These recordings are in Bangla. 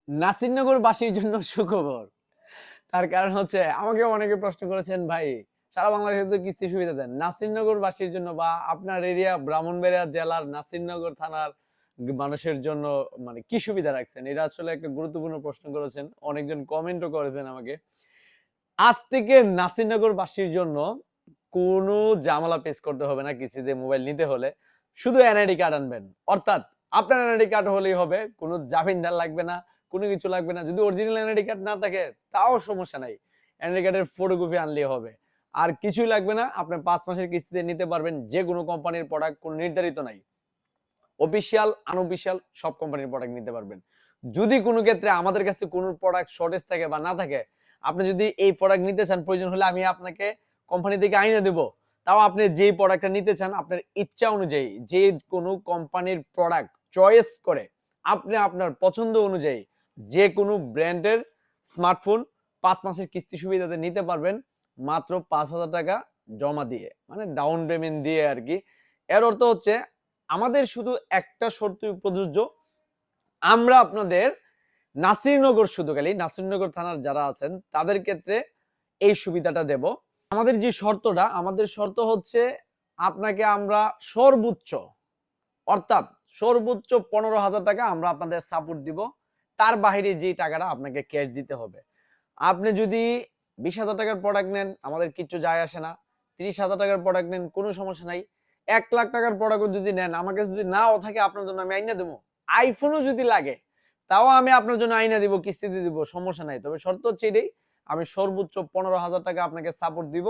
নাসিরনগরবাসীর জন্য সুখবর। তার কারণ হচ্ছে আমাকে অনেকে প্রশ্ন করেছেন, ভাই সারা বাংলাদেশে তো কিস্তি সুবিধা দেন, নাসিরনগরবাসীর জন্য বা আপনার এরিয়া ব্রাহ্মণবাড়িয়া জেলার নাসিরনগর থানার মানুষের জন্য মানে কি সুবিধা রাখছেন? এটা আসলে একটা গুরুত্বপূর্ণ প্রশ্ন করেছেন, অনেকজন কমেন্টও করেছেন আমাকে। আজ থেকে নাসিরনগরবাসীর জন্য কোনো ঝামেলা ফেস করতে হবে না কিস্তিতে মোবাইল নিতে হলে। শুধু এনআইডি কার্ড আনবেন, অর্থাৎ আপনার এনআইডি কার্ড হলেই হবে, কোনো জামিনদার লাগবে না, কোনো কিছু লাগবে না। যদি অরিজিনাল এনআইডি কার্ড না থাকে তাও সমস্যা নাই, এনআইডি কার্ডের ফটোকপি আনলেই হবে। আর কিছুই লাগবে না, আপনি 5 মাসের কিস্তিতে নিতে পারবেন যে কোনো কোম্পানির প্রোডাক্ট, কোনো নির্ধারিত নাই, অফিসিয়াল আনঅফিসিয়াল সব কোম্পানির প্রোডাক্ট নিতে পারবেন। যদি কোনো ক্ষেত্রে আমাদের কাছে কোনো প্রোডাক্ট শর্টেজ থাকে বা না থাকে, আপনি যদি এই প্রোডাক্ট নিতে চান, প্রয়োজন হলে আমি আপনাকে কোম্পানি থেকে আইনে দেব। তাও আপনি যেই প্রোডাক্টটা নিতে চান আপনার ইচ্ছা অনুযায়ী যে কোনো কোম্পানির প্রোডাক্ট চয়েস করে আপনি আপনার পছন্দ অনুযায়ী যে কোনো ব্র্যান্ডের স্মার্টফোন 5 মাসের কিস্তি সুবিধাতে নিতে পারবেন মাত্র 5,000 টাকা জমা দিয়ে, মানে ডাউন পেমেন্ট দিয়ে আর কি। এর অর্থ হচ্ছে আমাদের শুধু একটা শর্ত প্রযোজ্য, আমরা আপনাদের নাসিরনগর, শুধু খালি নাসিরনগর থানার যারা আছেন তাদের ক্ষেত্রে এই সুবিধাটা দেব। আমাদের যে শর্তটা, আমাদের শর্ত হচ্ছে আপনাকে আমরা সর্বোচ্চ, অর্থাৎ সর্বোচ্চ 15,000 টাকা আমরা আপনাদের সাপোর্ট দিব। তার বাইরে যে টাকাটা আপনাকে ক্যাশ দিতে হবে। আপনি যদি 20,000 টাকার প্রোডাক্ট নেন আমাদের কিচ্ছু যায় আসে না, 30,000 টাকার প্রোডাক্ট নেন কোনো সমস্যা নাই, 1 লাখ টাকার প্রোডাক্ট যদি নেন আমাকে যদি নাও থাকে আপনার জন্য আমি আইনা দেবো। আইফোনও যদি লাগে তাও আমি আপনার জন্য আইনা দিব, কিস্তিতে দিব, সমস্যা নাই। তবে শর্ত হচ্ছে এটাই, আমি সর্বোচ্চ 15,000 টাকা আপনাকে সাপোর্ট দিব,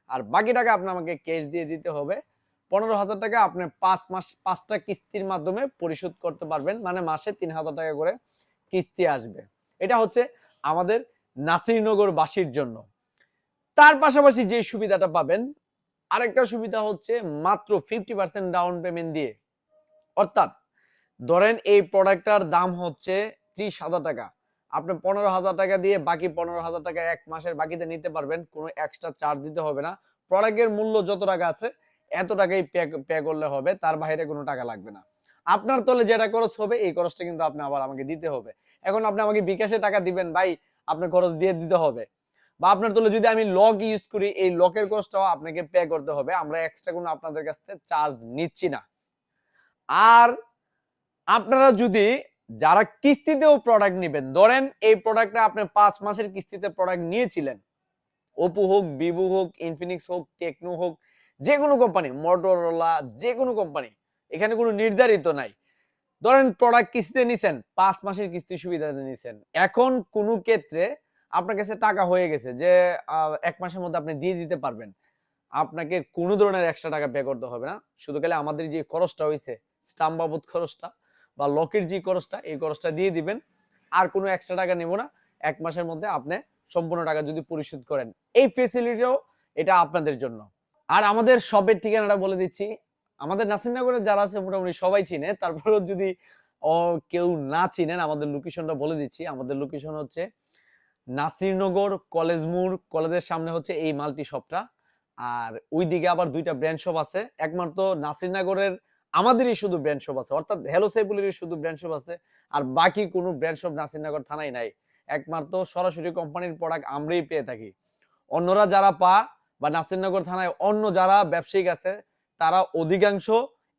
আর বাকি টাকা আপনি আমাকে ক্যাশ দিয়ে দিতে হবে। 15,000 টাকা আপনি 5 মাস 5টা কিস্তির মাধ্যমে পরিশোধ করতে পারবেন, মানে মাসে 3,000 টাকা করে কিস্তি আসবে। এটা হচ্ছে আমাদের নাসিরনগরবাসীর জন্য। তার পাশাপাশি যে সুবিধাটা পাবেন, আরেকটা সুবিধা হচ্ছে মাত্র 50% ডাউন পেমেন্ট দিয়ে, অর্থাৎ ধরেন এই প্রোডাক্টটার দাম হচ্ছে 30,000 টাকা, আপনি 15,000 টাকা দিয়ে বাকি 15,000 টাকা 1 মাসের বাকিতে নিতে পারবেন, কোনো এক্সট্রা চার্জ দিতে হবে না। প্রোডাক্টের মূল্য যত টাকা আছে এত টাকাই পে করলে হবে, তার বাইরে কোনো টাকা লাগবে না। আপনার তলে যেটা খরচ হবে এই খরচটা কিন্তু আপনি আবার আমাকে দিতে হবে। এখন আপনি আমাকে বিকাশে টাকা দিবেন ভাই, আপনার খরচ দিয়ে দিতে হবে। বা আপনার তলে যদি আমি লক ইউজ করি এই লকের খরচটাও আপনাকে পে করতে হবে, আমরা এক্সট্রা কোনো আপনাদের কাছ থেকে চার্জ নিচ্ছি না। আর আপনারা যদি যারা কিস্তিতেও প্রোডাক্ট নেবেন, ধরেন এই প্রোডাক্টটা আপনি 5 মাসের কিস্তিতে প্রোডাক্ট নিয়েছিলেন, ওপো হোক, ভিভো হোক, ইনফিনিক্স হোক, টেকনো হোক, যে কোনো কোম্পানি, মোটরোলা, যে কোনো কোম্পানি, এখানে কোনো নির্ধারিত নাই। ধরেন প্রোডাক্ট কিস্তিতে নিছেন, 5 মাসের কিস্তি সুবিধাতে নিছেন, এখন কোনো ক্ষেত্রে আপনার কাছে টাকা হয়ে গেছে যে 1 মাসের মধ্যে আপনি দিয়ে দিতে পারবেন, আপনাকে কোনো ধরনের এক্সট্রা টাকা পে করতে হবে না। শুধু খালি আমাদের যে খরচটা হয়েছে, স্টাম্প বাবদ খরচটা বা লকের যে খরচটা, এই খরচটা দিয়ে দিবেন, আর কোনো এক্সট্রা টাকা নেব না। 1 মাসের মধ্যে আপনি সম্পূর্ণ টাকা যদি পরিশোধ করেন, এই ফেসিলিটিও এটা আপনাদের জন্য। আর আমাদের শপের ঠিকানাটা বলে দিচ্ছি, আমাদের নাসিরনগরের যারা আছে মোটামুটি সবাই চিনে, তারপরেও যদি কেউ না চিনেন আমাদের লোকেশনটা বলে দিচ্ছি। আমাদের লোকেশন হচ্ছে নাসিরনগর কলেজ মোড়, কলেজের সামনে হচ্ছে এই মাল্টি শপটা। আর ওইদিকে আবার 2টা ব্র্যান্ড শপ আছে, একমাত্র নাসিরনগরের আমাদেরই শুধু ব্র্যান্ড শপ আছে, অর্থাৎ হ্যালো সাইবুলেরই শুধু ব্র্যান্ড শপ আছে। আর বাকি কোনো ব্র্যান্ড শপ নাসিরনগর থানায় নাই, একমাত্র সরাসরি কোম্পানির প্রোডাক্ট আমরাই পেয়ে থাকি। অন্যরা যারা বা নাসিরনগর থানায় অন্য যারা ব্যবসায়িক আছে তারা অধিকাংশ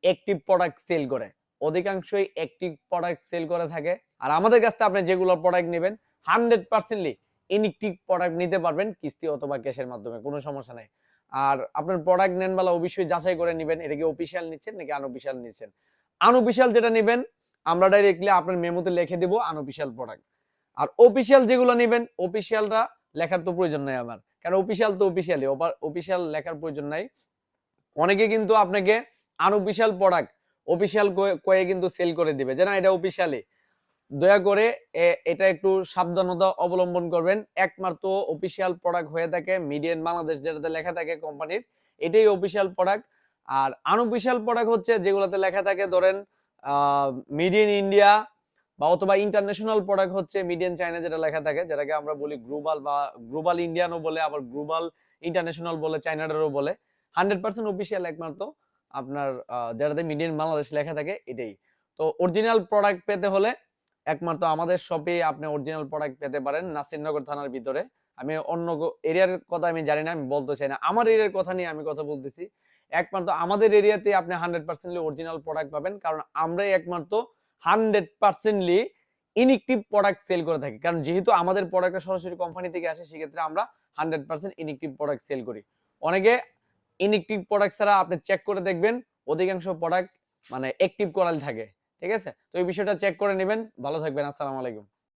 অ্যাক্টিভ প্রোডাক্ট সেল করে, অধিকাংশই অ্যাক্টিভ প্রোডাক্ট সেল করে থাকে। আর আমাদের কাছ থেকে আপনি যেগুলো প্রোডাক্ট নেবেন 100%লি ইনঅ্যাক্টিভ প্রোডাক্ট নিতে পারবেন কিস্তি অথবা ক্যাশের মাধ্যমে, কোনো সমস্যা নাই। আর আপনার প্রোডাক্ট নেন বেলা অবশ্যই যাচাই করে নেবেন এটা কি অফিসিয়াল নিচ্ছেন নাকি আনঅফিসিয়াল নিচ্ছেন। আনঅফিসিয়াল যেটা নেবেন আমরা ডাইরেক্টলি আপনার মেমোতে লিখে দেব আনঅফিসিয়াল প্রোডাক্ট। আর অফিসিয়াল যেগুলো নেবেন অফিসিয়ালটা লেখার তো প্রয়োজন নাই আমার, কারণ অফিসিয়াল তো অফিসিয়ালি, অফিসিয়াল লেখার প্রয়োজন নাই। অনেকে কিন্তু আপনাকে আনঅফিসিয়াল প্রোডাক্ট অফিসিয়াল কয়ে কিন্তু সেল করে দিবে যে না এটা অফিসিয়ালি। দয়া করে এটা একটু সাবধানতা অবলম্বন করবেন। একমাত্র অফিসিয়াল প্রোডাক্ট হয়ে থাকে মিডিয়ান বাংলাদেশ যেটাতে লেখা থাকে কোম্পানির, এটাই অফিসিয়াল প্রোডাক্ট। আর আনঅফিসিয়াল প্রোডাক্ট হচ্ছে যেগুলোতে লেখা থাকে ধরেন মিডিয়ান ইন্ডিয়া বা অথবা ইন্টারন্যাশনাল প্রোডাক্ট হচ্ছে মিডিয়ান চায়না যেটা লেখা থাকে, যেটাকে আমরা বলি গ্লোবাল বা গ্লোবাল ইন্ডিয়ানও বলে, আবার গ্লোবাল ইন্টারন্যাশনাল বলে, চায়নাটারও বলে। 100% অফিসিয়াল একমাত্র আপনার যেটাতে মিডিয়ান বাংলাদেশ লেখা থাকে এটাই। তো অরিজিনাল প্রোডাক্ট পেতে হলে একমাত্র আমাদের শপে আপনি অরিজিনাল প্রোডাক্ট পেতে পারেন নাসিরনগর থানার ভিতরে। আমি অন্য এরিয়ার কথা আমি জানি না, আমি বলতে চাই না। আমার এরিয়ার কথা নিয়ে আমি কথা বলতেছি। একমাত্র আমাদের এরিয়াতে আপনি 100% অরিজিনাল প্রোডাক্ট পাবেন, কারণ আমরাই একমাত্র 100% ইনএক্টিভ প্রোডাক্ট সেল করে থাকি। কারণ যেহেতু আমাদের প্রোডাক্টটা সরাসরি কোম্পানি থেকে আসে, সেক্ষেত্রে আমরা 100% ইনএক্টিভ প্রোডাক্ট সেল করি। অনেকে ইনএক্টিভ প্রোডাক্ট ছাড়া আপনি চেক করে দেখবেন অধিকাংশ প্রোডাক্ট মানে অ্যাক্টিভ করাই থাকে। ঠিক আছে? তো এই বিষয়টা চেক করে নেবেন। ভালো থাকবেন। আসসালামু আলাইকুম।